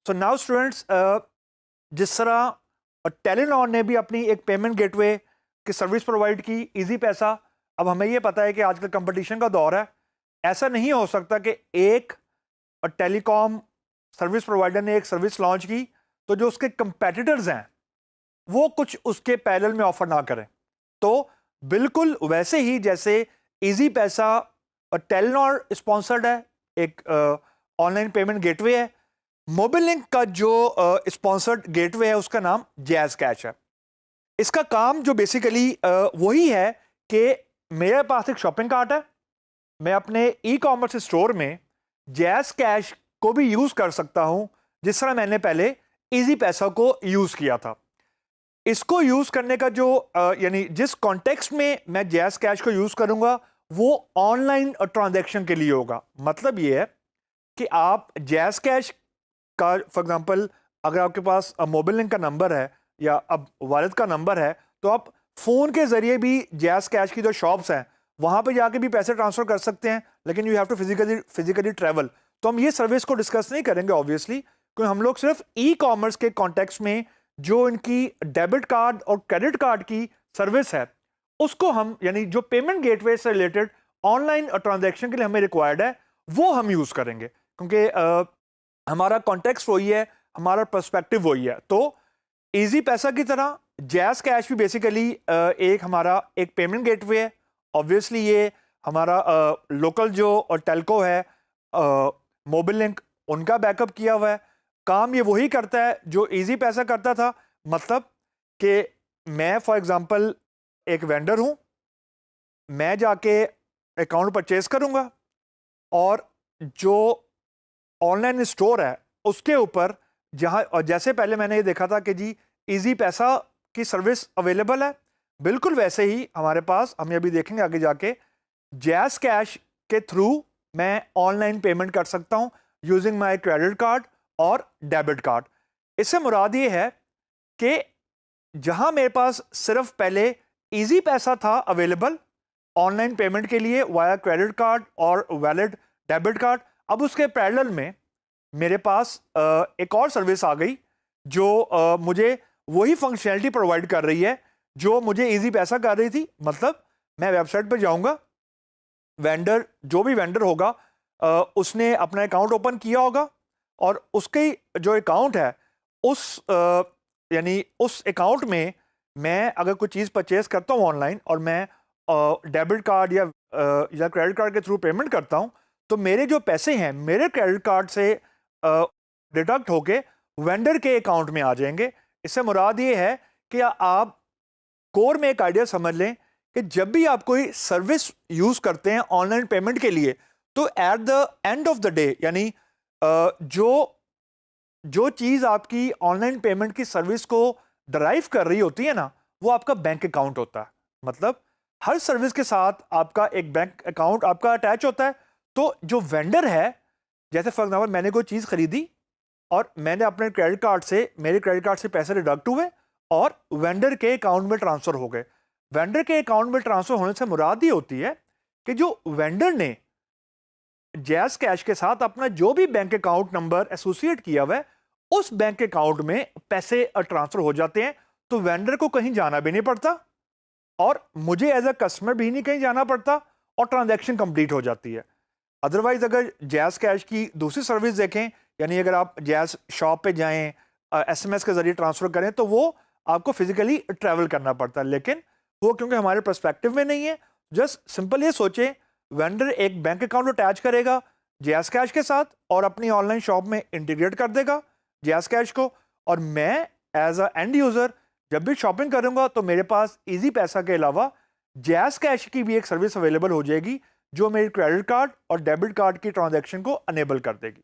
So now students, जिस तरह Telenor ने भी अपनी एक पेमेंट गेटवे की सर्विस प्रोवाइड की, इजी पैसा। अब हमें ये पता है कि आजकल कंपटीशन का दौर है। ऐसा नहीं हो सकता कि एक टेलीकॉम सर्विस प्रोवाइडर ने एक सर्विस लॉन्च की तो जो उसके कंपेटिटर्स हैं वो कुछ उसके पैरेलल में ऑफर ना करें। तो बिल्कुल वैसे ही जैसे इजी पैसा और टेलीनॉर स्पॉन्सर्ड है, एक ऑनलाइन पेमेंट गेटवे है, मोबाइल लिंक का जो स्पॉन्सर्ड गेटवे है उसका नाम जैज़ कैश है। इसका काम जो बेसिकली वही है कि मेरे पास एक शॉपिंग कार्ट है, मैं अपने ई कॉमर्स स्टोर में जैज़ कैश को भी यूज़ कर सकता हूं जिस तरह मैंने पहले इजी पैसा को यूज़ किया था। इसको यूज़ करने का जो यानी जिस कॉन्टेक्स्ट में मैं जैज़ कैश को यूज़ करूंगा वो ऑनलाइन ट्रांजैक्शन के लिए होगा। मतलब ये है कि आप जैज़ कैश का फॉर एग्जांपल अगर आपके पास मोबाइल लिंक का नंबर है या अब वॉलेट का नंबर है तो आप फ़ोन के ज़रिए भी जैज़ कैश की जो शॉप्स हैं वहाँ पे जाके भी पैसे ट्रांसफ़र कर सकते हैं, लेकिन you have to physically travel. तो हम ये सर्विस को डिस्कस नहीं करेंगे ऑब्वियसली, क्योंकि हम लोग सिर्फ ई कॉमर्स के कॉन्टेक्स्ट में जो इनकी डेबिट कार्ड और क्रेडिट कार्ड की सर्विस है उसको हम यानी जो पेमेंट गेटवे से रिलेटेड ऑनलाइन ट्रांजैक्शन के लिए हमें रिक्वायर्ड है वो हम यूज़ करेंगे, क्योंकि हमारा कॉन्टेक्स्ट वही है, हमारा पर्सपेक्टिव वही है। तो इजी पैसा की तरह जैज़ कैश भी बेसिकली एक हमारा एक पेमेंट गेटवे है। ऑब्वियसली ये हमारा लोकल जो टेलको है मोबाइल लिंक, उनका बैकअप किया हुआ है। काम ये वही करता है जो इजी पैसा करता था। मतलब कि मैं फॉर एग्जांपल एक वेंडर हूं, मैं जाके अकाउंट परचेज करूंगा और जो ऑनलाइन स्टोर है उसके ऊपर जहां और जैसे पहले मैंने ये देखा था कि जी इजी पैसा की सर्विस अवेलेबल है, बिल्कुल वैसे ही हमारे पास, हम अभी देखेंगे आगे जाके, जैज़ कैश के थ्रू मैं ऑनलाइन पेमेंट कर सकता हूं यूजिंग माय क्रेडिट कार्ड और डेबिट कार्ड। इससे मुराद ये है कि जहां मेरे पास सिर्फ पहले इजी पैसा था अवेलेबल ऑनलाइन पेमेंट के लिए वाया क्रेडिट कार्ड और वैलिड डेबिट कार्ड, अब उसके पैरेलल में मेरे पास एक और सर्विस आ गई जो मुझे वही फंक्शनैलिटी प्रोवाइड कर रही है जो मुझे इजी पैसा कर रही थी। मतलब मैं वेबसाइट पर जाऊंगा, वेंडर जो भी वेंडर होगा उसने अपना अकाउंट ओपन किया होगा और उसके जो अकाउंट है उस यानी उस अकाउंट में मैं अगर कोई चीज़ परचेज करता हूँ ऑनलाइन और मैं डेबिट कार्ड या क्रेडिट कार्ड के थ्रू पेमेंट करता हूँ तो मेरे जो पैसे हैं मेरे क्रेडिट कार्ड से डिडक्ट होके वेंडर के अकाउंट में आ जाएंगे। इससे मुराद ये है कि आप कोर में एक आइडिया समझ लें कि जब भी आप कोई सर्विस यूज़ करते हैं ऑनलाइन पेमेंट के लिए तो at the end of the day यानी जो चीज़ आपकी ऑनलाइन पेमेंट की सर्विस को ड्राइव कर रही होती है ना वो आपका बैंक अकाउंट होता है। मतलब हर सर्विस के साथ आपका एक बैंक अकाउंट आपका अटैच होता है। तो जो वेंडर है, जैसे फॉर एग्जाम्पल मैंने कोई चीज़ खरीदी और मैंने अपने क्रेडिट कार्ड से मेरे क्रेडिट कार्ड से पैसे डिडक्ट हुए और वेंडर के अकाउंट में ट्रांसफ़र हो गए। वेंडर के अकाउंट में ट्रांसफ़र होने से मुराद ये होती है कि जो वेंडर ने जैज़ कैश के साथ अपना जो भी बैंक अकाउंट नंबर एसोसिएट किया हुआ है उस बैंक अकाउंट में पैसे ट्रांसफ़र हो जाते हैं। तो वेंडर को कहीं जाना भी नहीं पड़ता और मुझे एज अ कस्टमर भी नहीं कहीं जाना पड़ता और ट्रांजैक्शन कंप्लीट हो जाती है। अदरवाइज अगर जैज़ कैश की दूसरी सर्विस देखें, यानी अगर आप जैज़ शॉप पे जाएं एसएमएस के ज़रिए ट्रांसफ़र करें तो वो आपको फिजिकली ट्रैवल करना पड़ता है, लेकिन वो क्योंकि हमारे पर्सपेक्टिव में नहीं है। जस्ट सिंपल ये सोचें, वेंडर एक बैंक अकाउंट अटैच करेगा जैज़ कैश के साथ और अपनी ऑनलाइन शॉप में इंटीग्रेट कर देगा जैज़ कैश को, और मैं एज अ एंड यूज़र जब भी शॉपिंग करूंगा तो मेरे पास इजी पैसा के अलावा जैज़ कैश की भी एक सर्विस अवेलेबल हो जाएगी जो मेरी क्रेडिट कार्ड और डेबिट कार्ड की ट्रांजैक्शन को अनेबल कर देगी।